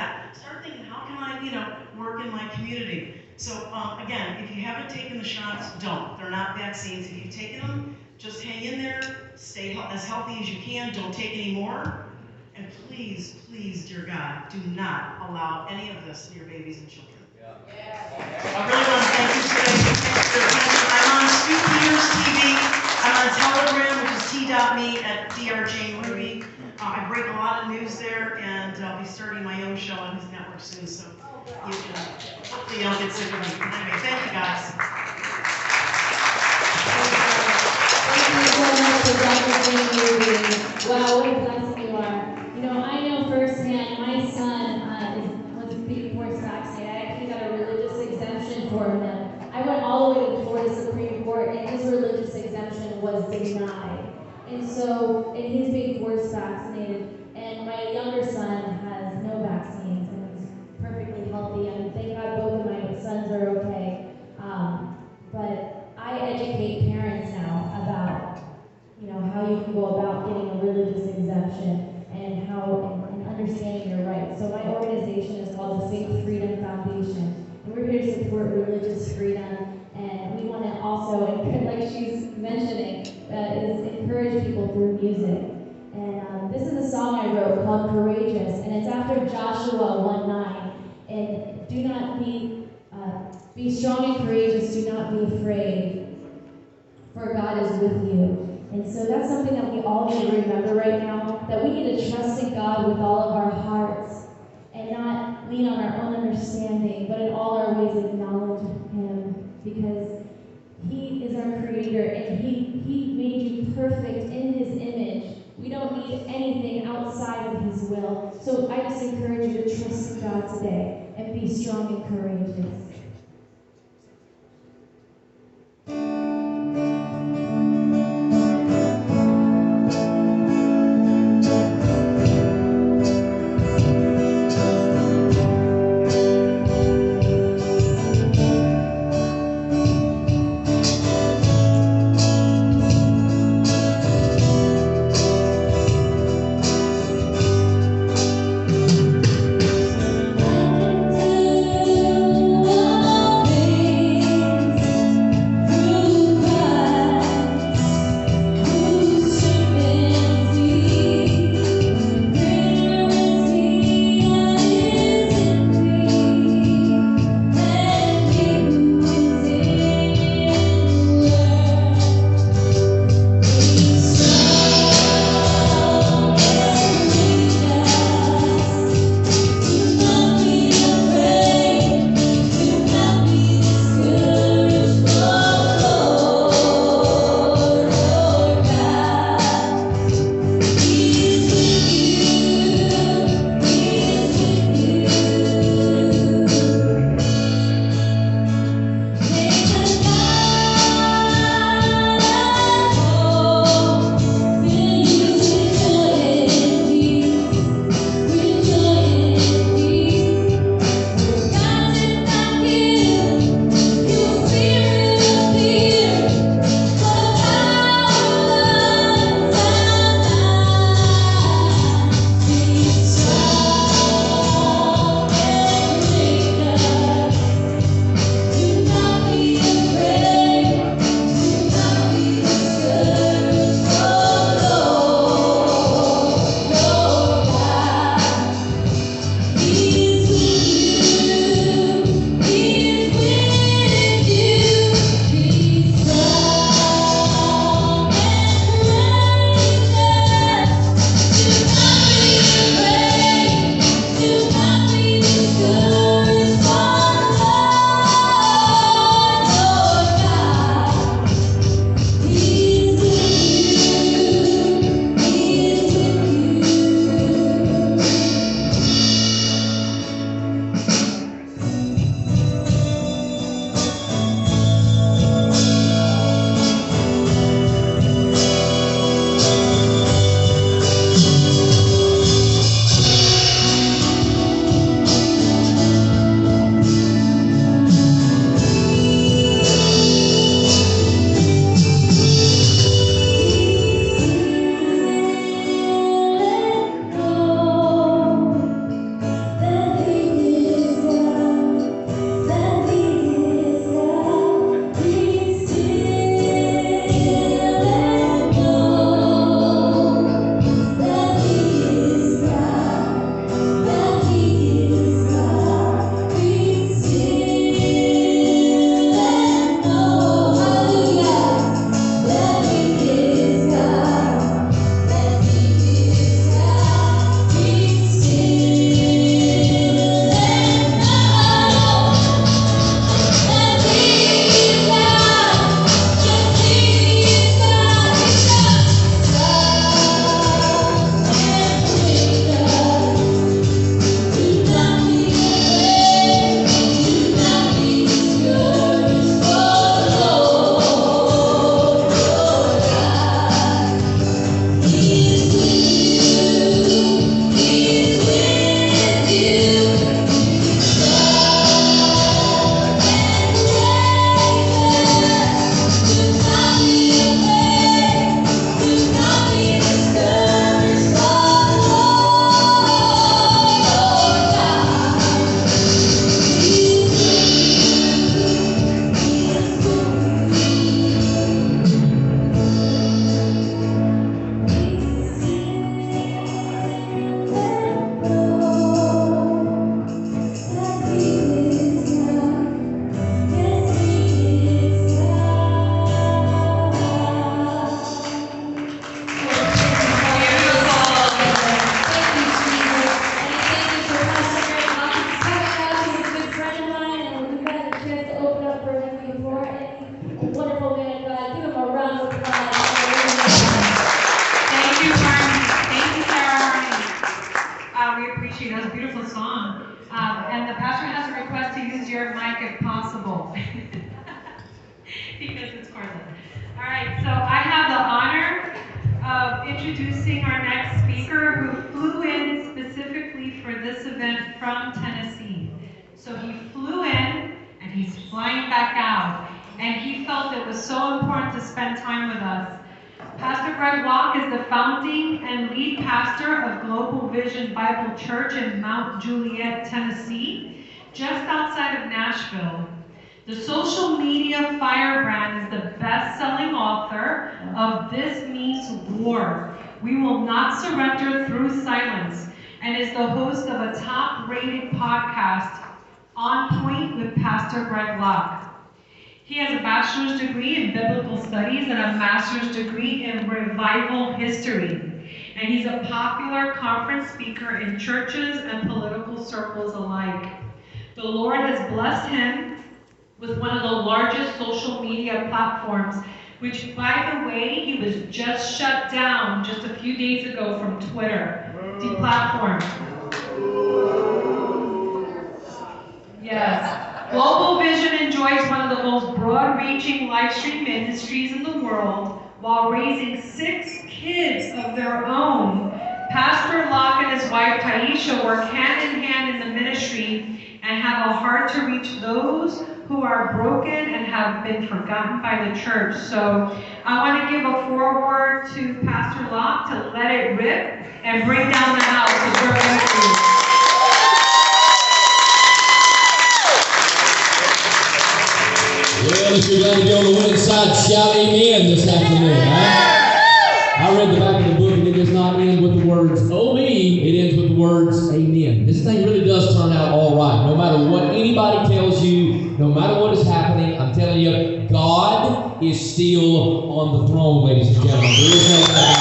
that, start thinking, how can I, work in my community? So again, if you haven't taken the shots, don't. They're not vaccines. If you've taken them, just hang in there, stay as healthy as you can, don't take any more. And please, please, dear God, do not allow any of this in your babies and children. I really want to thank you today for your attention. I'm on Stu Peters TV. I'm on Telegram, which is t.me at drjane Ruby. I break a lot of news there, and I'll be starting my own show on his network soon, so you can, hopefully you don't get sick of me. Anyway, thank you guys. Thank you so much for Dr. Jane Ruby. Wow, what a blessing you are. I know firsthand, my son was being forced vaccinated. I actually got a religious exemption for him. I went all the way to the Florida Supreme Court, and his religious exemption was denied. And so, and he's being forced vaccinated. And my younger son has no vaccines, and he's perfectly healthy. And thank God both of my sons are okay. But I educate parents now about, how you can go about getting a religious exemption and how and understanding your rights. So my organization is called the Faith Freedom Foundation, and we're here to support religious freedom. And we want to also, like she's mentioning, is encourage people through music. And this is a song I wrote called Courageous, and it's after Joshua 1:9. And do not be strong and courageous, do not be afraid, for God is with you. And so that's something that we all need to remember right now, that we need to trust in God with all of our hearts and not lean on our own understanding, but in all our ways acknowledge Him, because He is our Creator, and He made you perfect in His image. We don't need anything outside of His will. So I just encourage you to trust in God today and be strong and courageous. I can do And the pastor has a request to use your mic if possible. Because it's Cortland. All right, so I have the honor of introducing our next speaker who flew in specifically for this event from Tennessee. So he flew in and he's flying back out. And he felt it was so important to spend time with us. Pastor Greg Locke is the founding and lead pastor of Global Vision Bible Church in Mount Juliet, Tennessee, just outside of Nashville. The social media firebrand is the best-selling author of This Means War. We Will Not Surrender Through Silence, and is the host of a top-rated podcast, On Point with Pastor Greg Locke. He has a bachelor's degree in biblical studies and a master's degree in revival history. And he's a popular conference speaker in churches and political circles alike. The Lord has blessed him with one of the largest social media platforms, which, by the way, he was just shut down just a few days ago from Twitter. Deplatformed. Yes. Global Vision enjoys one of the most broad-reaching live stream ministries in the world while raising 6 kids of their own. Pastor Locke and his wife Taisha work hand in hand in the ministry and have a heart to reach those who are broken and have been forgotten by the church. So I want to give a foreword to Pastor Locke to let it rip and bring down the house as we're going to do. Well, if you're glad to be on the winning side, shout amen this afternoon, right? I read the back of the book and it does not end with the words, oh me, it ends with the words, amen. This thing really does turn out all right. No matter what anybody tells you, no matter what is happening, I'm telling you, God is still on the throne, ladies and gentlemen. There is no doubt.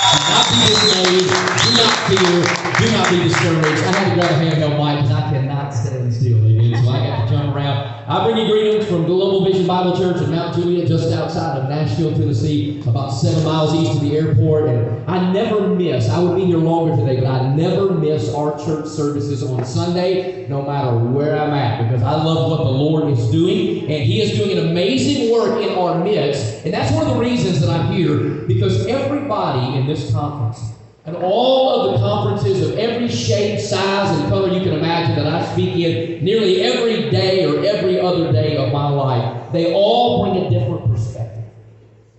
Do not be dismayed, do not fear, do not be discouraged. I had to grab a handheld mic because I cannot stand still, amen. So I got to jump around. I bring you greetings from Global Vision Bible Church in Mount Juliet, just outside of Nashville, Tennessee, about 7 miles east of the airport. And I never miss, I would be here longer today, but I never miss our church services on Sunday, no matter where I'm at, because I love what the Lord is doing, and He is doing an amazing work in our midst. And that's one of the reasons that I'm here, because everybody in this conference, and all of the conferences of every shape, size, and color you can imagine that I speak in nearly every day or every other day of my life, they all bring a different perspective.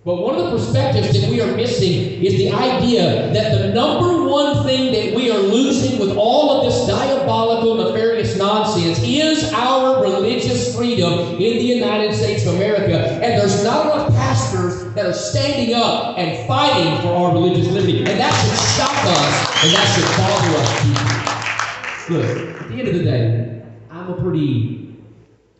But one of the perspectives that we are missing is the idea that the number one thing that we are losing with all of this diabolical, nefarious nonsense is our religious freedom in the United States of America. And there's not enough pastors that are standing up and fighting for our religious liberty. And that should shock us, and that should bother us. Look, at the end of the day, I'm a pretty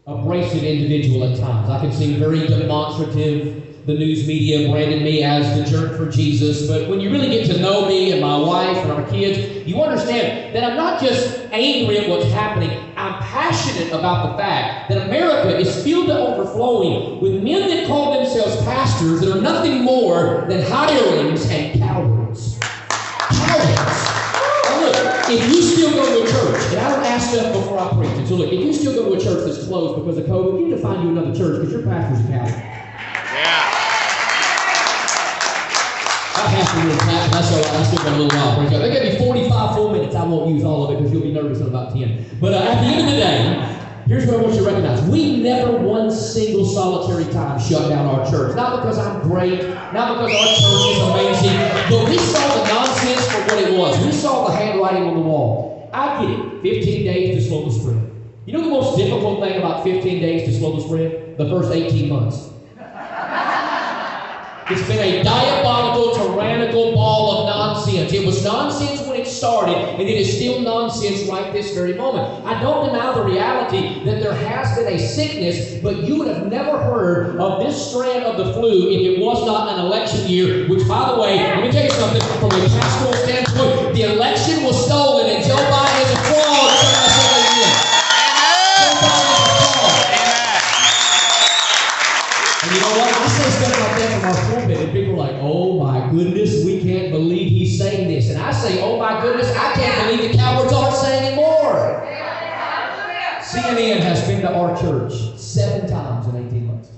abrasive individual at times. I can seem very demonstrative. The news media branded me as the jerk for Jesus, but when you really get to know me and my wife and our kids, you understand that I'm not just angry at what's happening. I'm passionate about the fact that America is filled to overflowing with men that call themselves pastors that are nothing more than hirelings and cowards. Cowards. Now look, if you still go to a church, and I don't ask that before I preach it, so look, if you still go to a church that's closed because of COVID, you need to find you another church because your pastor's a coward. I have to really clap, that's all right. I still got a little while. Praise God. They gave me 45 full minutes. I won't use all of it because you'll be nervous in about 10. But at the end of the day, here's what I want you to recognize. We never one single solitary time shut down our church. Not because I'm great, not because our church is amazing, but we saw the nonsense for what it was. We saw the handwriting on the wall. I get it. 15 days to slow the spread. You know the most difficult thing about 15 days to slow the spread? The first 18 months. It's been a diabolical, tyrannical ball of nonsense. It was nonsense when it started, and it is still nonsense right this very moment. I don't deny the reality that there has been a sickness, but you would have never heard of this strand of the flu if it was not an election year, which, by the way, let me tell you something, from a pastoral standpoint, the election was stolen, and Joe Biden is a fraud. And you know what? I say stuff like that from our pulpit, and people are like, oh my goodness, we can't believe he's saying this. And I say, oh my goodness, I can't believe the cowards aren't saying it more. CNN has been to our church 7 times in 18 months.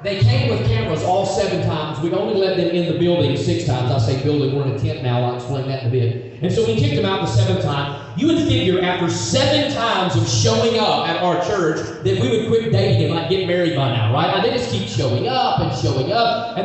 They came with cameras all 7 times. We'd only let them in the building 6 times. I say building, we're in a tent now. I'll explain that in a bit. And so we kicked them out the 7th time. You would figure after 7 times of showing up at our church that we would quit dating and like get married by now, right? Like, they just keep showing up, and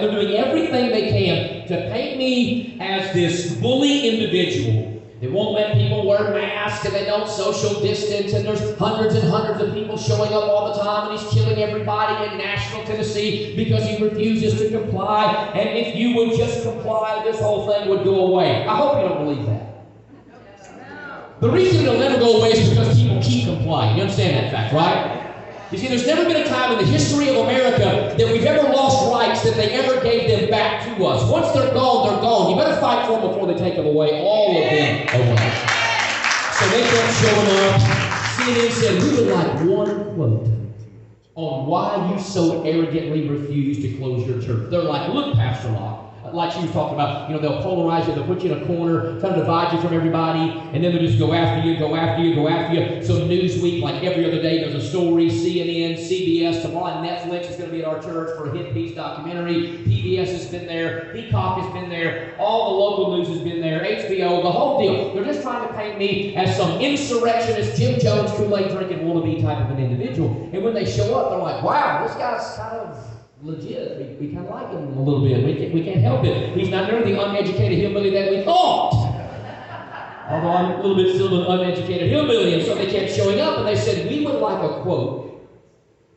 they're doing everything they can to paint me as this bully individual. They won't let people wear masks, and they don't social distance, and there's hundreds and hundreds of people showing up all the time, and he's killing everybody in Nashville, Tennessee, because he refuses to comply, and if you would just comply, this whole thing would go away. I hope you don't believe that. The reason it'll never go away is because people keep complying. You understand that fact, right? You see, there's never been a time in the history of America that we've ever lost rights that they ever gave them back to us. Once they're gone, they're gone. You better fight for them before they take them away, all of them away. So they kept showing up. CNN said, we would like one quote on why you so arrogantly refuse to close your church. They're like, look, Pastor Locke, like she was talking about, they'll polarize you, they'll put you in a corner, try to divide you from everybody, and then they'll just go after you, go after you, go after you. So Newsweek, like every other day, there's a story. CNN, CBS, tomorrow Netflix is going to be at our church for a hit piece documentary. PBS has been there, Peacock has been there, all the local news has been there, HBO, the whole deal. They're just trying to paint me as some insurrectionist, Jim Jones, Kool-Aid drinking wannabe type of an individual. And when they show up, they're like, wow, this guy's kind of legit. We kind of like him a little bit. We can't help it. He's not nearly the uneducated hillbilly that we thought. Although I'm a little bit still an uneducated hillbilly. And so they kept showing up, and they said, we would like a quote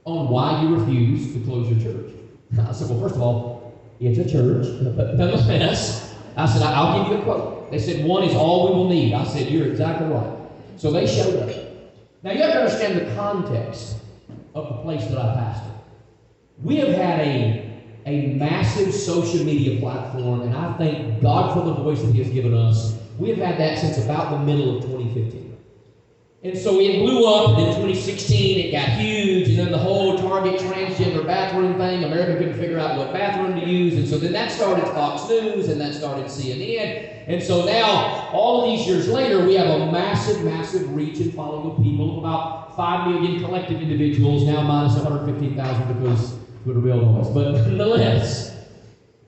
on why you refuse to close your church. I said, well, first of all, it's a church, but nonetheless, I said, I'll give you a quote. They said, one is all we will need. I said, you're exactly right. So they showed up. Now, you have to understand the context of the place that I pastored. We have had a massive social media platform, and I thank God for the voice that He has given us. We have had that since about the middle of 2015. And so it blew up, and in 2016 it got huge, and then the whole Target transgender bathroom thing, America couldn't figure out what bathroom to use, and so then that started Fox News, and that started CNN. And so now, all of these years later, we have a massive, massive reach and following of people of about 5 million collective individuals, now minus 115,000 because Twitter build on us. But nonetheless,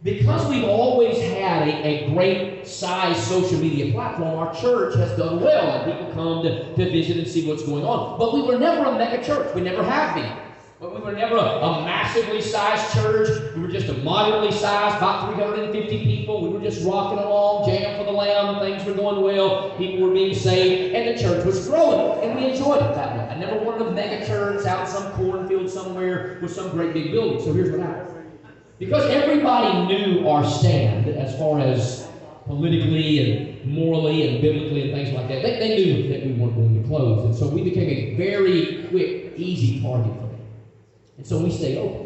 because we've always had a great size social media platform, our church has done well, and people come to visit and see what's going on. But we were never a mega church. We never have been. But we were never a massively sized church. We were just a moderately sized, about 350 people. We were just rocking along, jam for the lamb. Things were going well. People were being saved, and the church was growing, and we enjoyed it that way. I never wanted a mega church out in some cornfield somewhere with some great big building. So here's what happened. Because everybody knew our stand as far as politically and morally and biblically and things like that, they knew that we weren't going to close. And so we became a very quick, easy target for them. And so we stayed open.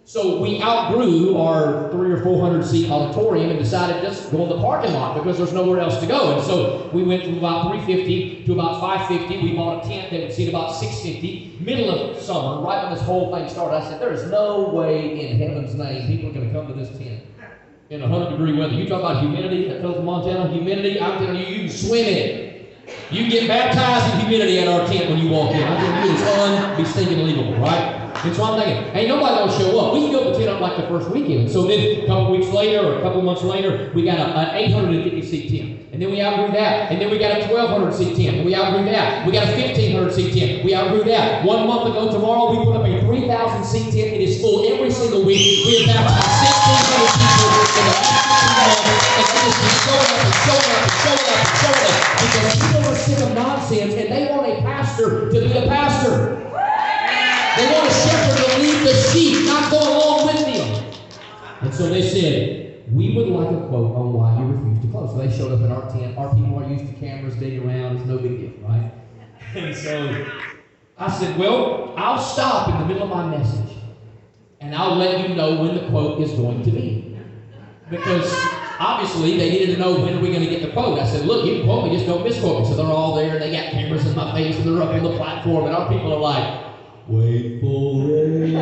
So we outgrew our 300 or 400 seat auditorium and decided to just go in the parking lot because there's nowhere else to go. And so we went from about 350 to about 550. We bought a tent that would seat about 650. Middle of summer, right when this whole thing started, I said, there is no way in heaven's name people are going to come to this tent in 100-degree weather. You talk about humidity, that comes from Montana, humidity, I'm telling you, you can swim in it. You can get baptized in humidity at our tent when you walk in. I'm telling you, it's unbelievable, right? And so I'm thinking, ain't nobody gonna show up. We can build the tent up like the first weekend. So then a couple weeks later or a couple months later, we got an 850 seat tent. And then we outgrew that. And then we got a 1,200 seat tent. And we outgrew that. We got a 1,500 seat tent. We outgrew that. 1 month ago tomorrow, we put up a 3,000 seat tent. It is full every single week. We have baptized 1,600 people in the last 2 months. And they just keep showing up and showing up and showing up and showing up. Because people are sick of nonsense and they want a pastor to be a pastor. They want a shepherd to lead the sheep, not go along with them. And so they said, we would like a quote on why you refuse to close. So they showed up in our tent. Our people are used to cameras being around. It's no big deal, right? And so I said, well, I'll stop in the middle of my message, and I'll let you know when the quote is going to be. Because obviously they needed to know when are we going to get the quote. I said, look, you can quote me, just don't misquote me. So they're all there, and they got cameras in my face, and they're up on the platform, and our people are like, wait for it.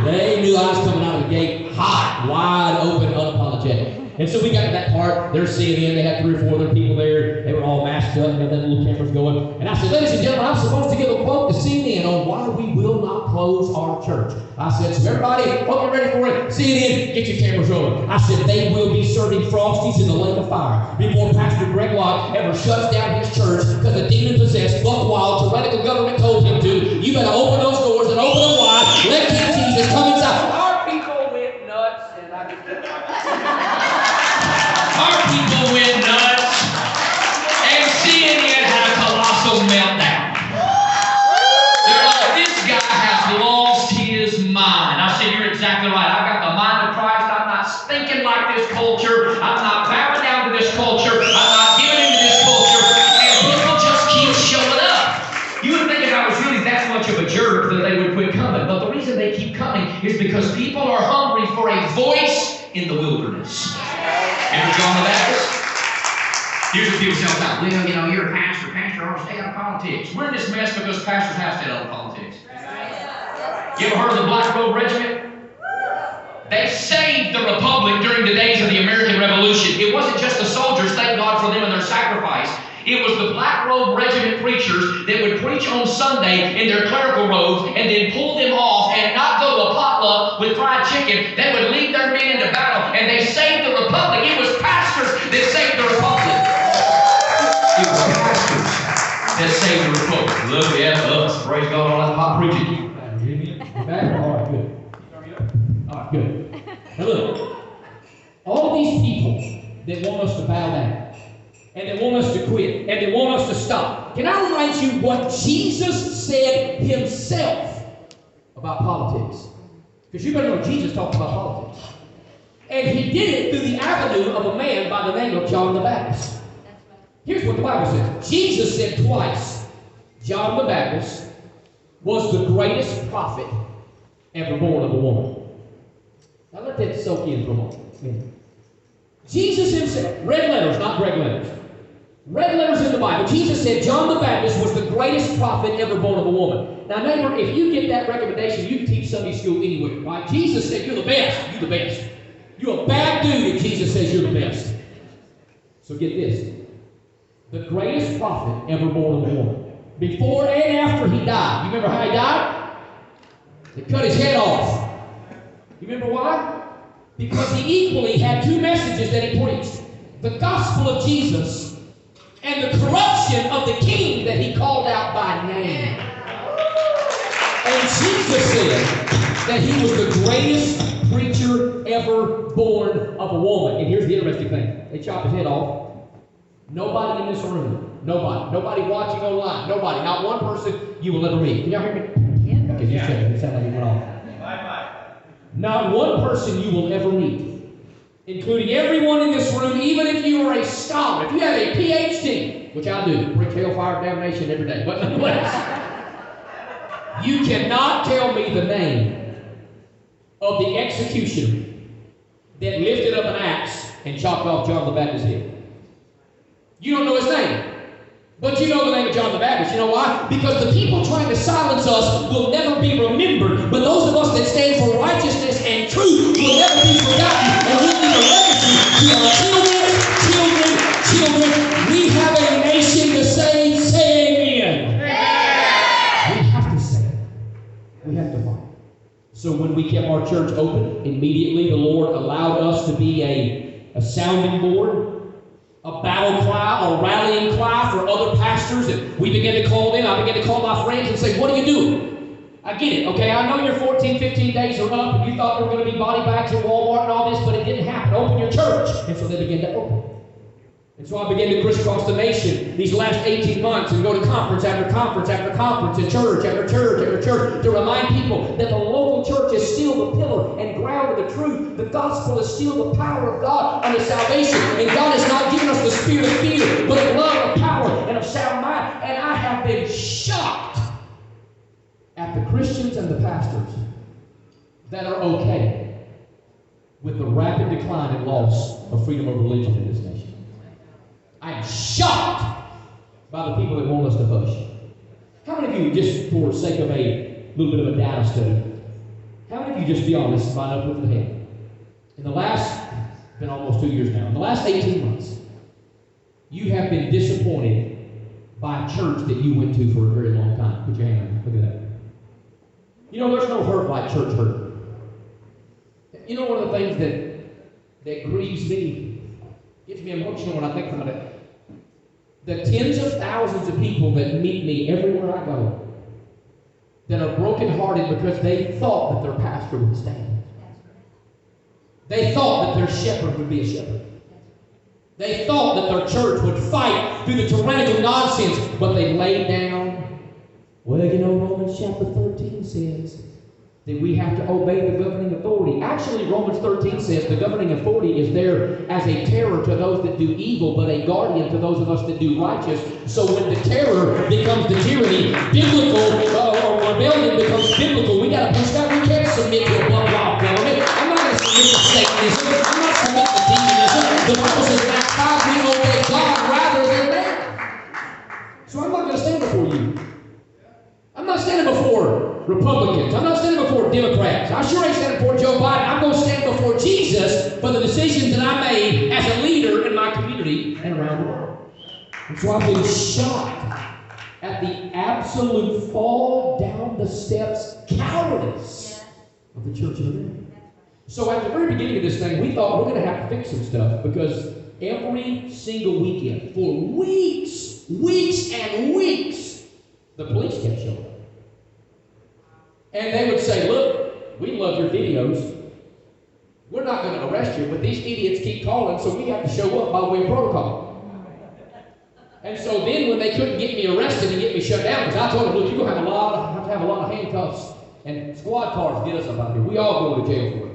They knew I was coming out of the gate hot, wide open, unapologetic. And so we got to that part, they're singing in, they had 3 or 4 other people there, they were all masked up, and had that little cameras going. And I said, ladies and gentlemen, I'm supposed to give a quote to CNN on why we will not close our church. I said, so everybody, hope you're ready for it. CNN, get your cameras rolling. I said, they will be serving Frosties in the lake of fire before Pastor Greg Locke ever shuts down his church because a demon-possessed, buck-wild, tyrannical government told him to. You better open those doors and open them wide. Let King Jesus come inside. Our people went nuts, and I just our people went nuts, and CNN had a colossal meltdown. They're like, this guy has lost his mind. I said, you're exactly right. I've got the mind of Christ. I'm not thinking like this culture. I'm not bowing down to this culture. I'm not giving into this culture. And people just keep showing up. You would think if I was really that much of a jerk that they would quit coming. But the reason they keep coming is because people are hungry for a voice in the wilderness. Ever gone to Baptist? Here's what people say all the time. Well, you know, you're a pastor. Pastor ought to stay out of politics. We're in this mess because pastors have stayed out of politics. You ever heard of the Black Robe Regiment? They saved the Republic during the days of the American Revolution. It wasn't just the soldiers, thank God for them and their sacrifice. It was the Black Robe Regiment preachers that would preach on Sunday in their clerical robes and then pull them off and not go to a potluck with fried chicken. They would lead their men into battle, and they saved the Republic. It was pastors that saved the Republic. It was pastors that saved the Republic. Look at us. Praise God, all that hot preaching. All right, good. All right, good. Now look, all these people that want us to bow down, and they want us to quit, and they want us to stop. Can I remind you what Jesus said himself about politics? Because you better know Jesus talked about politics. And he did it through the avenue of a man by the name of John the Baptist. Here's what the Bible says. Jesus said twice, John the Baptist was the greatest prophet ever born of a woman. Now let that soak in for a moment. Jesus himself, red letters, not Greg letters. Red letters in the Bible. Jesus said John the Baptist was the greatest prophet ever born of a woman. Now, neighbor, if you get that recommendation, you can teach Sunday school anywhere, right? Jesus said you're the best. You're the best. You're a bad dude if Jesus says you're the best. So get this. The greatest prophet ever born of a woman. Before and after he died. You remember how he died? They cut his head off. You remember why? Because he equally had 2 messages that he preached. The gospel of Jesus and the corruption of the king that he called out by name. And Jesus said that he was the greatest preacher ever born of a woman. And here's the interesting thing. They chopped his head off. Nobody in this room, nobody watching online, nobody, not one person you will ever meet. Can y'all hear me? Okay, just checking. It sounded like it went off. Not one person you will ever meet, including everyone in this room, even if you are a scholar, if you have a PhD, which I do, brick, hail, fire, damnation every day, but nonetheless, you cannot tell me the name of the executioner that lifted up an axe and chopped off John the Baptist's head. You don't know his name. But you know the name of John the Baptist. You know why? Because the people trying to silence us will never be remembered. But those of us that stand for righteousness and truth will never be forgotten. And we'll leave a legacy to our children. We have a nation to save. Say amen. We have to say it. We have to fight. So when we kept our church open, immediately the Lord allowed us to be a sounding board, a battle cry or rallying cry for other pastors. And we began to call them. I began to call my friends and say, what are you doing? I get it, okay? I know your 14, 15 days are up and you thought there were going to be body bags at Walmart and all this, but it didn't happen. Open your church. And so they began to open. And so I began to crisscross the nation these last 18 months and go to conference after conference after conference and church after church after church to remind people that the local church is still the pillar and ground of the truth. The gospel is still the power of God unto salvation. And God has not given us the spirit of fear, but of love, of power, and of sound mind. And I have been shocked at the Christians and the pastors that are okay with the rapid decline and loss of freedom of religion in this nation. I am shocked by the people that want us to hush. How many of you, just for the sake of a little bit of a data study, how many of you, just be honest, line up with the hand? In the last been almost 2 years now. In the last 18 months, you have been disappointed by a church that you went to for a very long time. Put your hand up. Look at that. You know, there's no hurt like church hurt. You know, one of the things that grieves me, gets me emotional when I think about it, the tens of thousands of people that meet me everywhere I go that are brokenhearted because they thought that their pastor would stand. They thought that their shepherd would be a shepherd. They thought that their church would fight through the tyrannical nonsense, but they laid down. Well, you know, Romans chapter 13 says that we have to obey the governing authority. Actually, Romans 13 says the governing authority is there as a terror to those that do evil, but a guardian to those of us that do righteous. So when the terror becomes the tyranny, biblical or rebellion becomes biblical. We got to push that. We can't submit to a blood-law government. I'm not going to submit to Satanism. I'm not submitting to demonism. The Bible says in Acts 5 we obey God rather than man. So I'm not going to stand before you. I'm not standing before Republicans. I'm not standing before Democrats. I sure ain't standing before Joe Biden. I'm going to stand before Jesus for the decisions that I made as a leader in my community and around the world. And so I've been shocked at the absolute fall down the steps cowardice of the Church of America. So at the very beginning of this thing, we thought we're going to have to fix some stuff because every single weekend, for weeks and weeks, the police kept showing up. And they would say, look, we love your videos. We're not going to arrest you, but these idiots keep calling, so we have to show up by way of protocol. And so then when they couldn't get me arrested and get me shut down, because I told them, look, you're going to have to have a lot of handcuffs and squad cars to get us up out here. We all go to jail for it.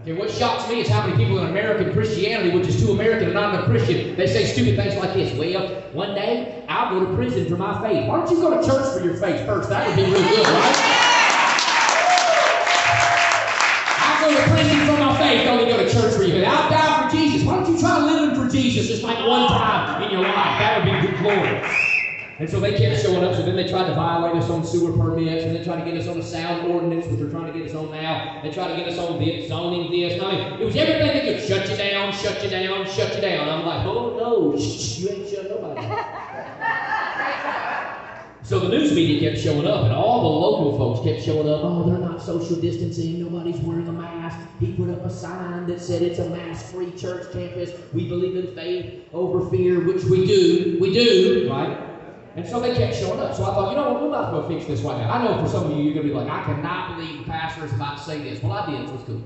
Okay, what shocks me is how many people in American Christianity, which is too American and not enough Christian, they say stupid things like this. Well, one day, I'll go to prison for my faith. Why don't you go to church for your faith first? That would be really good, right? I'll go to prison for my faith, only go to church for your faith. I'll die for Jesus. Why don't you try living for Jesus just like one time in your life? That would be good glory. And so they kept showing up, so then they tried to violate us on sewer permits, and they tried to get us on a sound ordinance, which they're trying to get us on now. They tried to get us on this, zoning this. I mean, it was everything they could. Shut you down, shut you down, shut you down. I'm like, oh no, you ain't shut nobody down. So the news media kept showing up, and all the local folks kept showing up. Oh, they're not social distancing. Nobody's wearing a mask. He put up a sign that said it's a mask-free church campus. We believe in faith over fear, which we do, right? And so they kept showing up. So I thought, you know what, we're not going to fix this right now. I know for some of you, you're going to be like, I cannot believe the pastor is about to say this. Well, I did, so it's cool.